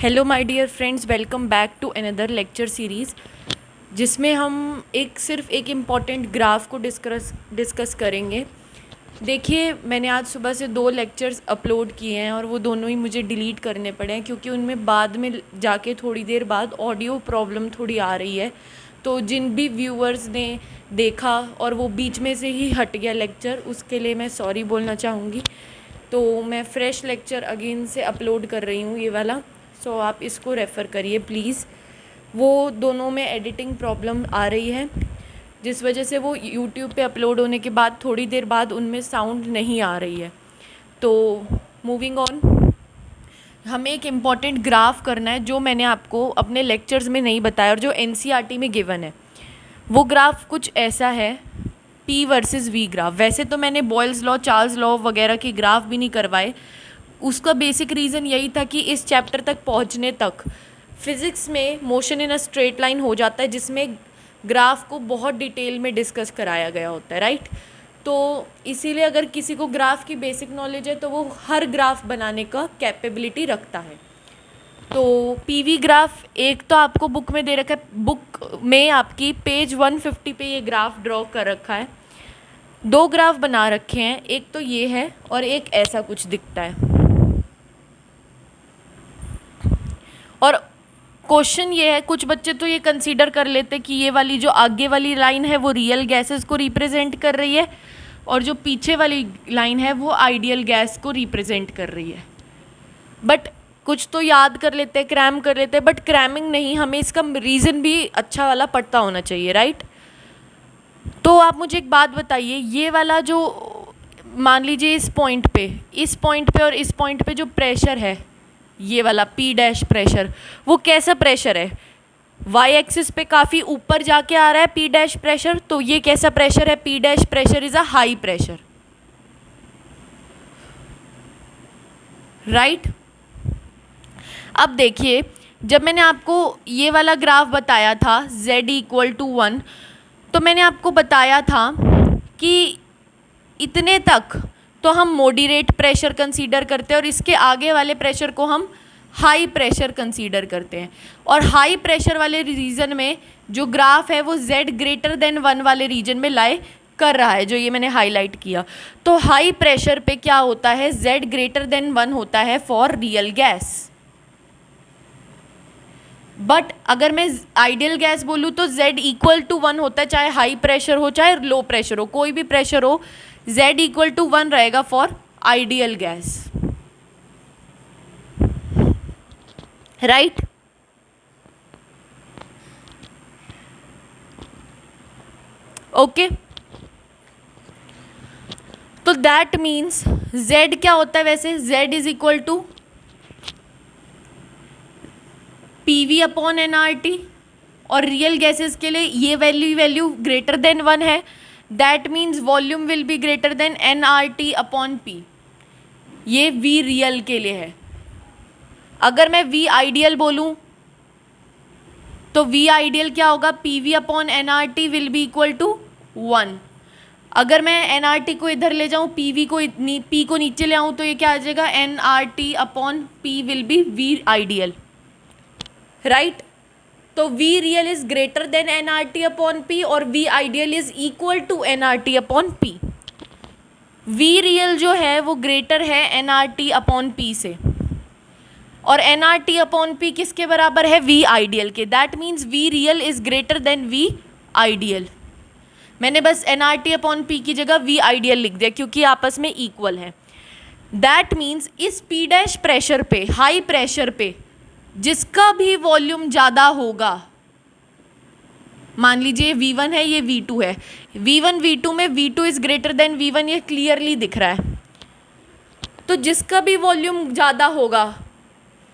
Hello my dear friends, welcome back to another lecture series जिसमें हम सिर्फ एक इम्पॉर्टेंट ग्राफ को डिस्कस करेंगे। देखिए, मैंने आज सुबह से 2 लेक्चर्स अपलोड किए हैं और वो दोनों ही मुझे डिलीट करने पड़े हैं क्योंकि उनमें बाद में जाके थोड़ी देर बाद ऑडियो प्रॉब्लम थोड़ी आ रही है। तो जिन भी व्यूअर्स ने देखा और वो बीच में से ही हट गया लेक्चर, उसके लिए मैं सॉरी बोलना चाहूँगी। तो मैं फ़्रेश लेक्चर अगेन से अपलोड कर रही हूँ, ये वाला। सो आप इसको रेफ़र करिए प्लीज़। वो दोनों में एडिटिंग प्रॉब्लम आ रही है जिस वजह से वो यूट्यूब पे अपलोड होने के बाद थोड़ी देर बाद उनमें साउंड नहीं आ रही है। तो मूविंग ऑन, हमें एक इम्पॉर्टेंट ग्राफ करना है जो मैंने आपको अपने लेक्चर्स में नहीं बताया और जो एनसीईआरटी में गिवन है। वो ग्राफ कुछ ऐसा है, पी वर्सेस वी ग्राफ। वैसे तो मैंने बॉयल्स लॉ, चार्ल्स लॉ वगैरह के ग्राफ भी नहीं करवाए। उसका बेसिक रीज़न यही था कि इस चैप्टर तक पहुंचने तक फिज़िक्स में motion in a straight line हो जाता है जिसमें ग्राफ को बहुत डिटेल में डिस्कस कराया गया होता है, राइट। तो इसीलिए अगर किसी को ग्राफ की बेसिक नॉलेज है तो वो हर ग्राफ बनाने का कैपेबिलिटी रखता है। तो पीवी ग्राफ एक तो आपको बुक में दे रखा है, बुक में आपकी पेज 150 पे ये ग्राफ ड्रॉ कर रखा है। 2 ग्राफ बना रखे हैं, एक तो ये है और एक ऐसा कुछ दिखता है। और क्वेश्चन ये है, कुछ बच्चे तो ये कंसीडर कर लेते कि ये वाली जो आगे वाली लाइन है वो रियल गैसेस को रिप्रेजेंट कर रही है और जो पीछे वाली लाइन है वो आइडियल गैस को रिप्रेजेंट कर रही है। बट कुछ तो याद कर लेते हैं, क्रैम कर लेते हैं, बट क्रैमिंग नहीं, हमें इसका रीज़न भी अच्छा वाला पता होना चाहिए, राइट। तो आप मुझे एक बात बताइए, ये वाला जो मान लीजिए इस पॉइंट पे और इस पॉइंट पे जो प्रेशर है, ये वाला पी डैश प्रेशर, वो कैसा प्रेशर है? वाई एक्सिस पे काफ़ी ऊपर जाके आ रहा है पी डैश प्रेशर। तो ये कैसा प्रेशर है? P dash pressure is a high pressure, right. अब देखिए, जब मैंने आपको ये वाला ग्राफ बताया था z=1, तो मैंने आपको बताया था कि इतने तक तो हम मॉडरेट प्रेशर कंसीडर करते हैं और इसके आगे वाले प्रेशर को हम हाई प्रेशर कंसीडर करते हैं। और हाई प्रेशर वाले रीजन में जो ग्राफ है वो z>1 वाले रीजन में लाई कर रहा है, जो ये मैंने हाईलाइट किया। तो हाई प्रेशर पे क्या होता है? z>1 होता है फॉर रियल गैस। बट अगर मैं आइडियल गैस बोलूँ तो z=1 होता है, चाहे हाई प्रेशर हो चाहे लो प्रेशर हो, कोई भी प्रेशर हो, z=1 रहेगा for ideal gas, right. Okay, तो दैट मीन्स z क्या होता है? वैसे z= PV अपॉन nRT, और रियल गैसेस के लिए ये वैल्यू ग्रेटर देन 1 है। That means volume will be greater than nRT upon P। ये V रियल के लिए है। अगर मैं V आइडियल बोलूँ तो V आइडियल क्या होगा? PV upon nRT will be equal to 1। अगर मैं nRT को इधर ले जाऊँ, P को नीचे ले आऊँ, तो ये क्या आ जाएगा? nRT upon P will be V ideal, right. तो V real is greater than nRT upon P और V ideal is equal to nRT upon P। V real जो है वो ग्रेटर है nRT अपॉन P से, और nRT अपॉन P किसके बराबर है? V आइडियल के। That means V real is greater then V ideal. मैंने बस nRT अपॉन P की जगह V आइडियल लिख दिया क्योंकि आपस में इक्वल है। दैट मीन्स इस P डैश प्रेशर पे, हाई प्रेशर पे, जिसका भी वॉल्यूम ज़्यादा होगा, मान लीजिए V1 है, ये V2 है, V1 V2 में V2 is greater then V1, ये क्लियरली दिख रहा है। तो जिसका भी वॉल्यूम ज़्यादा होगा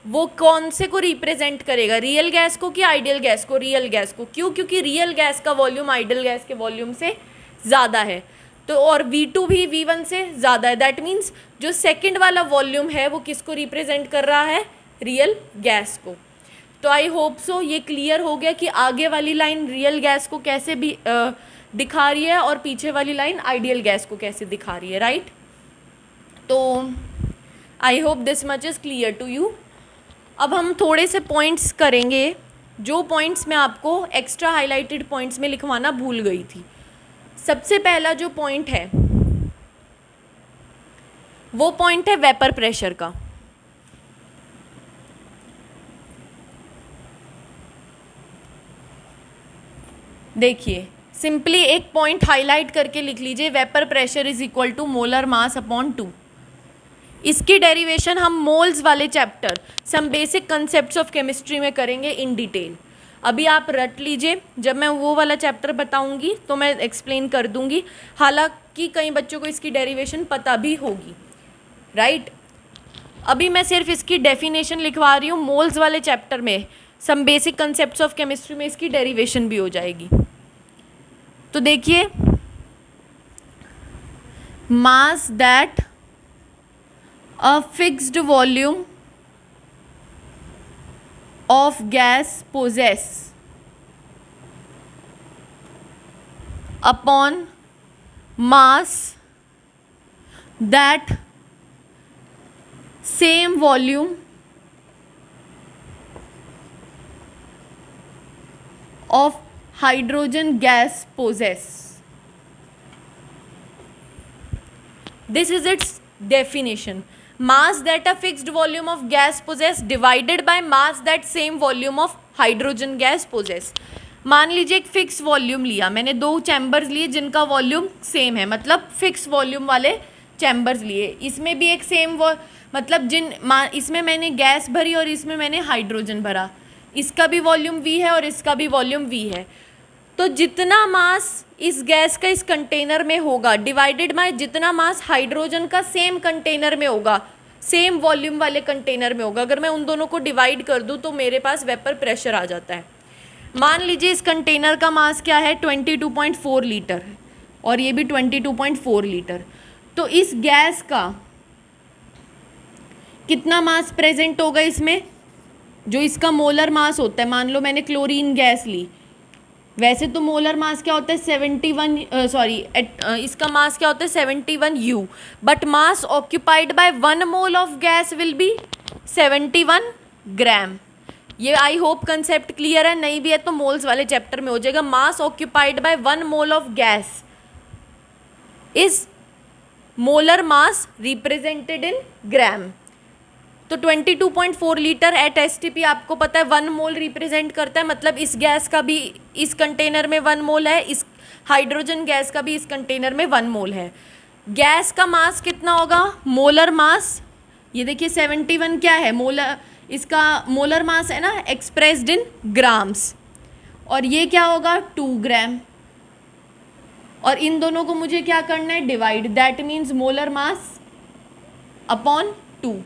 वो कौन से को रिप्रेजेंट करेगा? रियल गैस को कि आइडियल गैस को? रियल गैस को। क्यों? क्योंकि रियल गैस का वॉल्यूम आइडियल गैस के वॉल्यूम से ज़्यादा है। तो और V2 भी V1 से ज़्यादा है। दैट मीन्स जो सेकंड वाला वॉल्यूम है वो किसको रिप्रेजेंट कर रहा है? रियल गैस को। तो आई होप सो ये क्लियर हो गया कि आगे वाली लाइन रियल गैस को कैसे भी दिखा रही है और पीछे वाली लाइन आइडियल गैस को कैसे दिखा रही है, राइट। तो I hope this much is clear to you. अब हम थोड़े से पॉइंट्स करेंगे, जो पॉइंट्स मैं आपको एक्स्ट्रा हाईलाइटेड पॉइंट्स में लिखवाना भूल गई थी। सबसे पहला जो पॉइंट है वो पॉइंट है वेपर प्रेशर का। देखिए, सिंपली एक पॉइंट हाईलाइट करके लिख लीजिए, vapour pressure is equal to molar mass upon 2। इसकी डेरिवेशन हम मोल्स वाले chapter some basic concepts of chemistry में करेंगे इन डिटेल। अभी आप रट लीजिए, जब मैं वो वाला चैप्टर बताऊंगी तो मैं एक्सप्लेन कर दूंगी। हालांकि कई बच्चों को इसकी डेरिवेशन पता भी होगी, राइट। अभी मैं सिर्फ इसकी डेफिनेशन लिखवा रही हूँ, मोल्स वाले चैप्टर में some basic concepts of chemistry में इसकी डेरिवेशन भी हो जाएगी। तो देखिए, mass that a fixed volume of gas possess upon mass that same volume of hydrogen gas possess. This is its definition. Mass that a fixed volume of gas possess divided by mass that same volume of hydrogen gas possess. मान लीजिए एक fix volume लिया मैंने, 2 chambers लिए जिनका volume same है, मतलब fix volume वाले चैम्बर्स लिए। इसमें भी एक सेम मतलब इसमें मैंने गैस भरी और इसमें मैंने हाइड्रोजन भरा। इसका भी वॉल्यूम V है और इसका भी वॉल्यूम V है। तो जितना मास इस गैस का इस कंटेनर में होगा डिवाइडेड बाय जितना मास हाइड्रोजन का सेम कंटेनर में होगा, सेम वॉल्यूम वाले कंटेनर में होगा, अगर मैं उन दोनों को डिवाइड कर दूं तो मेरे पास वेपर प्रेशर आ जाता है। मान लीजिए इस कंटेनर का मास क्या है, 22.4 लीटर है और ये भी 22.4 लीटर। तो इस गैस का कितना मास प्रेजेंट होगा इसमें, जो इसका मोलर मास होता है। मान लो मैंने क्लोरीन गैस ली, वैसे तो मोलर मास क्या होता है 71 इसका मास क्या होता है 71 U, but mass occupied by 1 mole of gas will be 71 ग्राम। ये आई होप कंसेप्ट क्लियर है, नहीं भी है तो मोल्स वाले चैप्टर में हो जाएगा। Mass occupied by 1 mole of gas is molar mass represented in gram. तो 22.4 लीटर एट STP आपको पता है 1 मोल रिप्रेजेंट करता है, मतलब इस गैस का भी इस कंटेनर में 1 मोल है, इस हाइड्रोजन गैस का भी इस कंटेनर में 1 मोल है। गैस का मास कितना होगा, मोलर मास, ये देखिए 71 क्या है मोलर, इसका मोलर मास है ना एक्सप्रेस्ड इन ग्राम्स, और ये क्या होगा 2 ग्राम। और इन दोनों को मुझे क्या करना है divide, that means molar mass upon 2।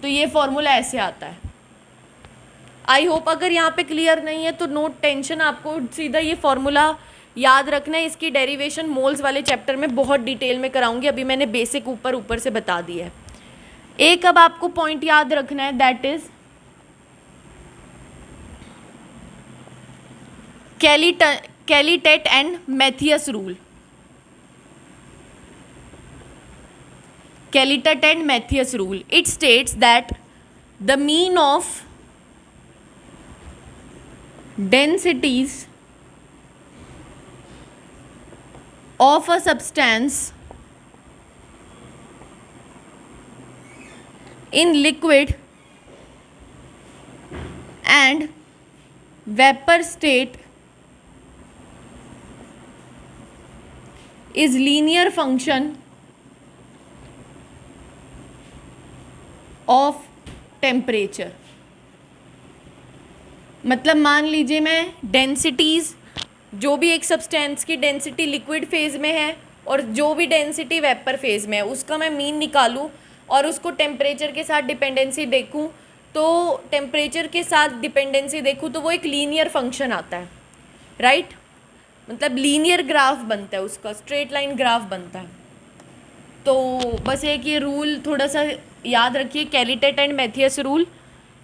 तो ये फॉर्मूला ऐसे आता है। आई होप अगर यहाँ पे क्लियर नहीं है तो नो टेंशन, आपको सीधा ये फॉर्मूला याद रखना है। इसकी डेरिवेशन मोल्स वाले चैप्टर में बहुत डिटेल में कराऊंगी, अभी मैंने बेसिक ऊपर ऊपर से बता दिया है। एक अब आपको पॉइंट याद रखना है, that is Cailletet and Mathias rule. Kellitet and Mathias rule. It states that the mean of densities of a substance in liquid and vapor state is linear function of temperature. मतलब मान लीजिए मैं densities, जो भी एक substance की density liquid phase में है और जो भी डेंसिटी वेपर फेज में है, उसका मैं मीन निकालूं और उसको टेम्परेचर के साथ डिपेंडेंसी देखूं, तो टेम्परेचर के साथ डिपेंडेंसी देखूं तो वो एक लीनियर फंक्शन आता है, राइट। मतलब लीनियर ग्राफ बनता है, उसका स्ट्रेट लाइन ग्राफ बनता है। तो बस एक ये रूल थोड़ा सा याद रखिए, कैलिटेट एंड मैथियस रूल।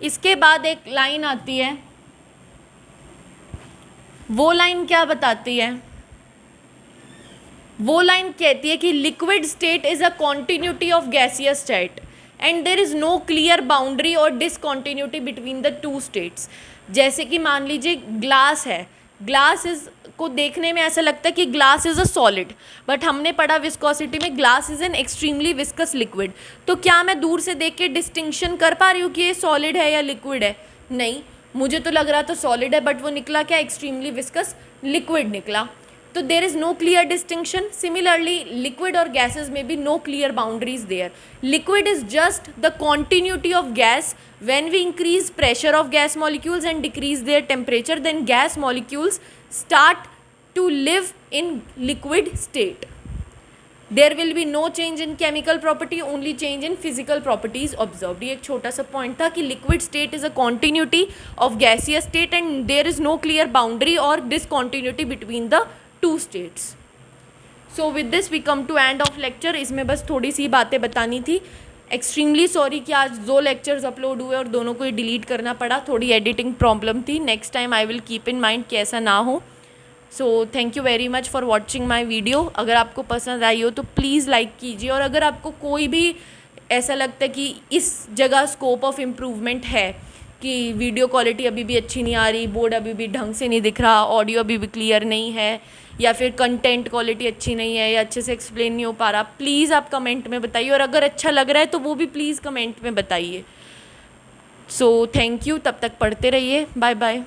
इसके बाद एक लाइन आती है, वो लाइन क्या बताती है, वो लाइन कहती है कि liquid state is a continuity of gaseous state. And there is no clear boundary और discontinuity between the two states. जैसे कि मान लीजिए ग्लास है, ग्लास इज को देखने में ऐसा लगता है कि glass is a solid, but हमने पढ़ा विस्कोसिटी में glass is an extremely viscous liquid. तो क्या मैं दूर से देख के डिस्टिंक्शन कर पा रही हूँ कि ये सॉलिड है या लिक्विड है? नहीं, मुझे तो लग रहा था सॉलिड है, बट वो निकला क्या? एक्सट्रीमली विस्कस लिक्विड निकला। तो there is no clear distinction. Similarly liquid और गैसेज में भी no clear boundaries there. Liquid is just the continuity of gas. When we increase pressure of gas molecules and decrease their temperature, then gas molecules start to live in liquid state. There will be no change in chemical property, only change in physical properties observed. ये एक छोटा सा point था कि liquid state is a continuity of gaseous state and there is no clear boundary or discontinuity between the two states. So with this we come to end of lecture. इसमें बस थोड़ी सी बातें बतानी थी. एक्सट्रीमली सॉरी कि आज 2 lectures upload हुए और दोनों को ही डिलीट करना पड़ा, थोड़ी एडिटिंग प्रॉब्लम थी. Next time I will keep in mind कि ऐसा ना हो. सो thank you very much for watching my video. अगर आपको पसंद आई हो तो प्लीज़ लाइक कीजिए, और अगर आपको कोई भी ऐसा लगता है कि इस जगह स्कोप ऑफ इम्प्रूवमेंट है कि वीडियो क्वालिटी अभी भी अच्छी नहीं आ रही, बोर्ड अभी भी ढंग से नहीं दिख रहा, ऑडियो अभी भी क्लियर नहीं है, या फिर कंटेंट क्वालिटी अच्छी नहीं है, या अच्छे से एक्सप्लेन नहीं हो पा रहा, प्लीज़ आप कमेंट में बताइए. और अगर अच्छा लग रहा है तो वो भी प्लीज़ कमेंट में बताइए. So thank you. तब तक पढ़ते रहिए. Bye bye.